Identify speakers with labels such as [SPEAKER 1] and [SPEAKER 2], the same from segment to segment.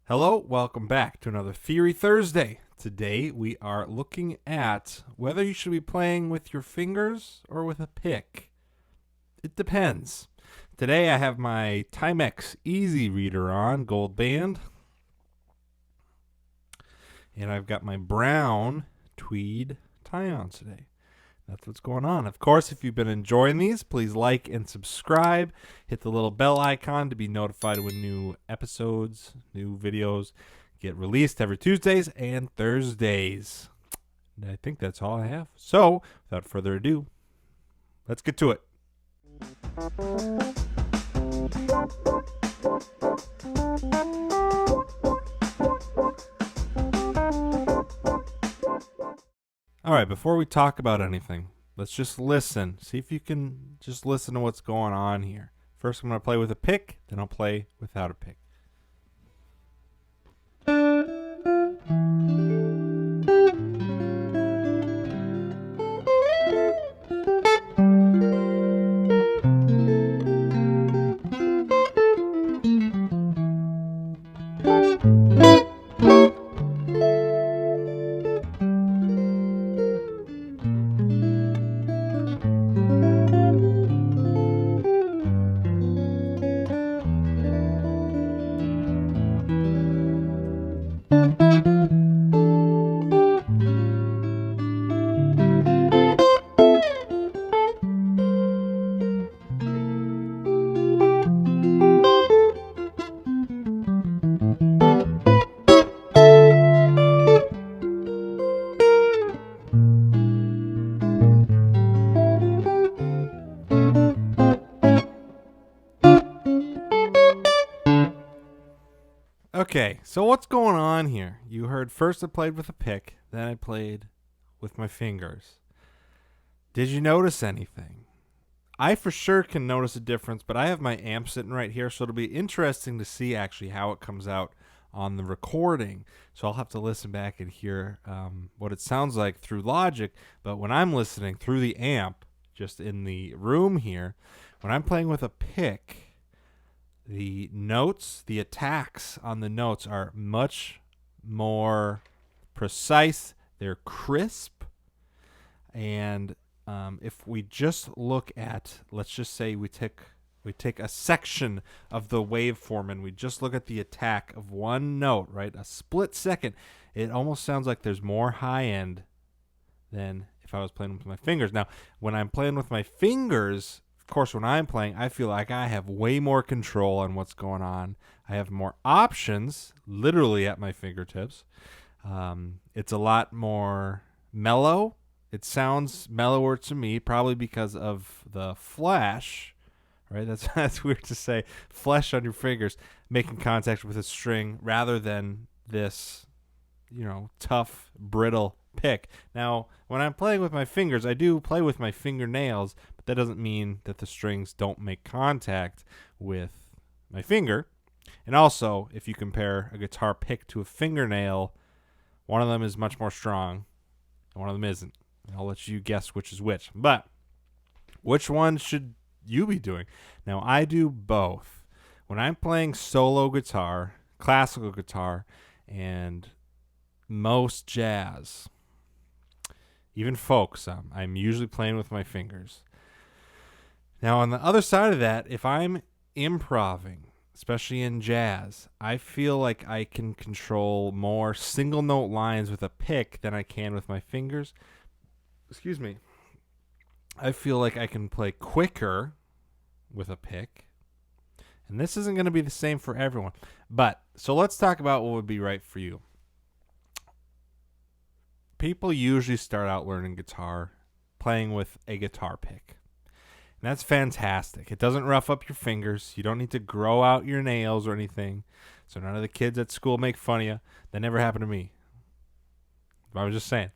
[SPEAKER 1] Hello, welcome back to another Theory Thursday. Today we are looking at whether you should be playing with your fingers or with a pick. It depends. Today I have my Timex Easy Reader on, gold band. And I've got my brown tweed tie on today. That's what's going on. Of course, if you've been enjoying these, please like and subscribe. Hit the little bell icon to be notified when new episodes, new videos get released every Tuesdays and Thursdays. And I think that's all I have. So, without further ado, let's get to it. All right, before we talk about anything, let's just listen. See if you can just listen to what's going on here. First, I'm going to play with a pick, then I'll play without a pick. Okay, so what's going on here? You heard first I played with a pick, then I played with my fingers. Did you notice anything? I for sure can notice a difference, but I have my amp sitting right here, so it'll be interesting to see actually how it comes out on the recording. So I'll have to listen back and hear what it sounds like through Logic, but when I'm listening through the amp, just in the room here, when I'm playing with a pick, the notes, the attacks on the notes are much more precise. They're crisp. And if we just look at, let's just say we take a section of the waveform and we just look at the attack of one note, right? A split second. It almost sounds like there's more high end than if I was playing with my fingers. Now, when I'm playing with my fingers, of course, when I'm playing, I feel like I have way more control on what's going on. I have more options, literally at my fingertips. It's a lot more mellow. It sounds mellower to me, probably because of the flash, right? That's weird to say. Flesh on your fingers, making contact with a string rather than this, tough, brittle pick. Now, when I'm playing with my fingers, I do play with my fingernails, but that doesn't mean that the strings don't make contact with my finger. And also, if you compare a guitar pick to a fingernail, one of them is much more strong and one of them isn't. I'll let you guess which is which. But which one should you be doing? Now, I do both. When I'm playing solo guitar, classical guitar, and most jazz, even folk some, I'm usually playing with my fingers. Now, on the other side of that, if I'm improving, especially in jazz, I feel like I can control more single note lines with a pick than I can with my fingers. Excuse me. I feel like I can play quicker with a pick. And this isn't going to be the same for everyone. But, so let's talk about what would be right for you. People usually start out learning guitar playing with a guitar pick. And that's fantastic. It doesn't rough up your fingers. You don't need to grow out your nails or anything. So none of the kids at school make fun of you. That never happened to me. I was just saying.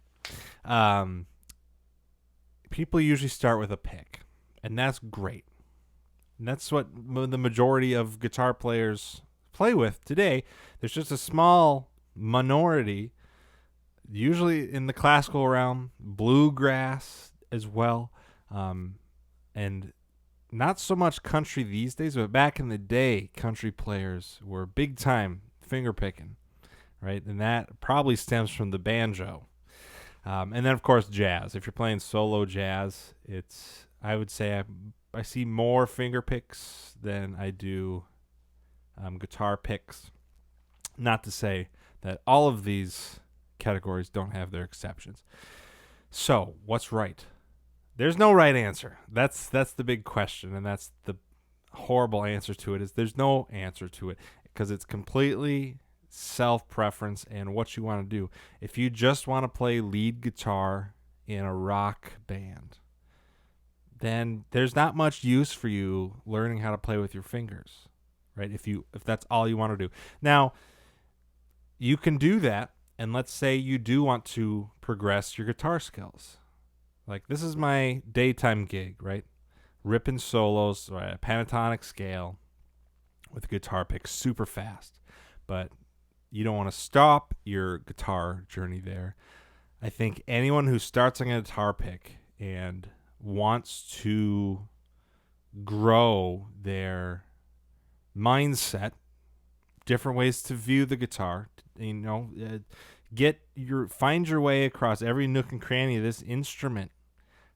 [SPEAKER 1] People usually start with a pick. And that's great. And that's what the majority of guitar players play with today. There's just a small minority, usually in the classical realm, bluegrass as well, and not so much country these days, but back in the day, country players were big time finger picking, right? And that probably stems from the banjo. And then, of course, jazz. If you're playing solo jazz, I would say I see more finger picks than I do guitar picks. Not to say that all of these categories don't have their exceptions. So, what's right? There's no right answer. That's the big question, and that's the horrible answer to it. Is there's no answer to it because it's completely self-preference and what you want to do. If you just want to play lead guitar in a rock band, then there's not much use for you learning how to play with your fingers, right? If that's all you want to do. Now, you can do that, and let's say you do want to progress your guitar skills. Like, this is my daytime gig, right? Ripping solos, right? A pentatonic scale with a guitar pick super fast. But you don't want to stop your guitar journey there. I think anyone who starts on a guitar pick and wants to grow their mindset, different ways to view the guitar, find your way across every nook and cranny of this instrument,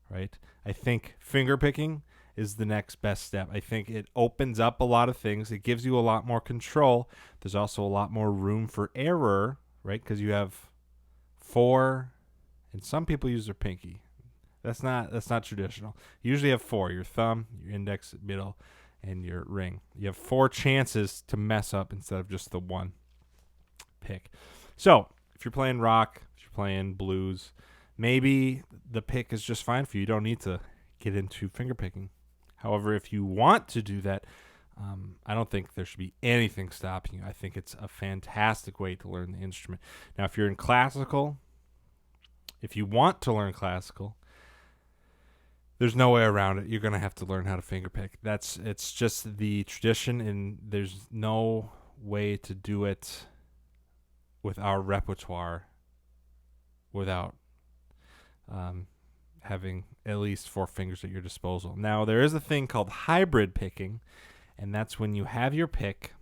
[SPEAKER 1] right? I think finger picking is the next best step. I think it opens up a lot of things. It gives you a lot more control. There's also a lot more room for error, right? Because you have 4, and some people use their pinky. That's not traditional. You usually have 4: your thumb, your index, middle, and your ring. You have 4 chances to mess up instead of just the one pick. So if you're playing rock, if you're playing blues, maybe the pick is just fine for you. You don't need to get into finger picking. However, if you want to do that, I don't think there should be anything stopping you. I think it's a fantastic way to learn the instrument. Now, if you're in classical, if you want to learn classical, there's no way around it. You're going to have to learn how to finger pick. It's just the tradition, and there's no way to do it with our repertoire without having at least 4 fingers at your disposal. Now, there is a thing called hybrid picking, and that's when you have your pick,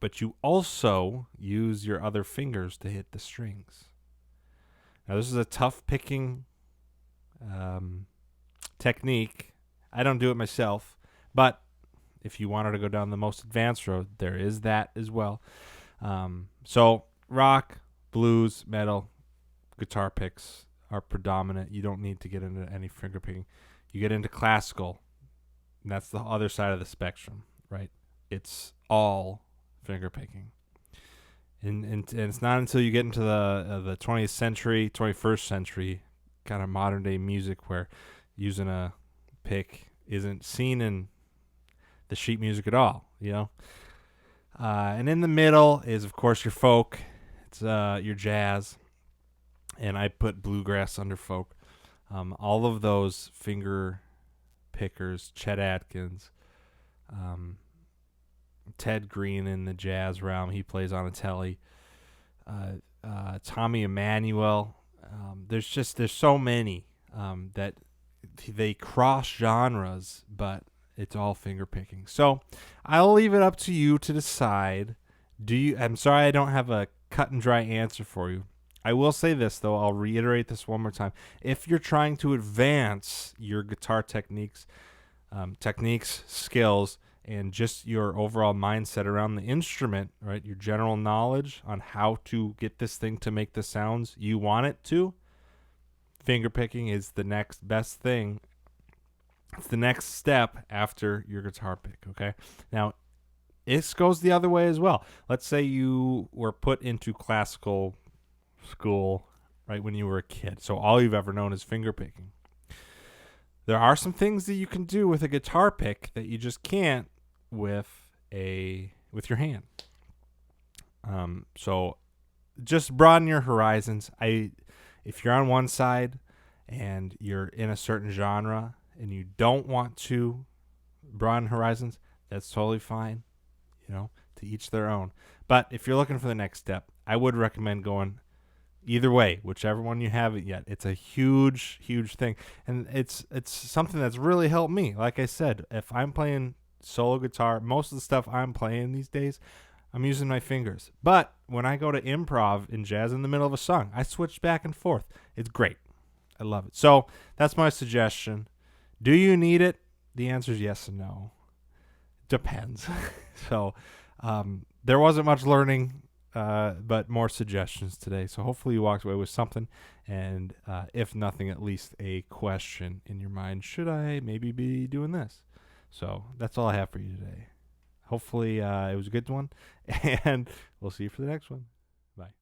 [SPEAKER 1] but you also use your other fingers to hit the strings. Now, this is a tough picking technique. I don't do it myself, but if you wanted to go down the most advanced road, there is that as well. So rock, blues, metal, guitar picks are predominant. You don't need to get into any finger picking. You get into classical, and that's the other side of the spectrum, right? It's all finger picking. And it's not until you get into the 20th century, 21st century kind of modern day music where using a pick isn't seen in the sheet music at all, And in the middle is, of course, your folk. It's your jazz. And I put bluegrass under folk. All of those finger pickers, Chet Atkins, Ted Green in the jazz realm, he plays on a telly. Tommy Emmanuel. There's so many that they cross genres, but it's all finger picking. So I'll leave it up to you to decide. I'm sorry I don't have a cut and dry answer for you. I will say this, though. I'll reiterate this one more time. If you're trying to advance your guitar techniques, skills, and just your overall mindset around the instrument, right? Your general knowledge on how to get this thing to make the sounds you want it to, finger picking is the next best thing. It's the next step after your guitar pick, okay? Now, this goes the other way as well. Let's say you were put into classical school right when you were a kid, so all you've ever known is finger picking. There are some things that you can do with a guitar pick that you just can't with your hand. So just broaden your horizons. If you're on one side and you're in a certain genre and you don't want to broaden horizons, that's totally fine. To each their own. But if you're looking for the next step, I would recommend going either way, whichever one you haven't yet. It's a huge, huge thing. And it's something that's really helped me. Like I said, if I'm playing solo guitar, most of the stuff I'm playing these days, I'm using my fingers. But when I go to improv and jazz in the middle of a song, I switch back and forth. It's great. I love it. So that's my suggestion. Do you need it? The answer is yes and no. Depends. So there wasn't much learning, but more suggestions today. So hopefully you walked away with something. And if nothing, at least a question in your mind. Should I maybe be doing this? So that's all I have for you today. Hopefully it was a good one. And we'll see you for the next one. Bye.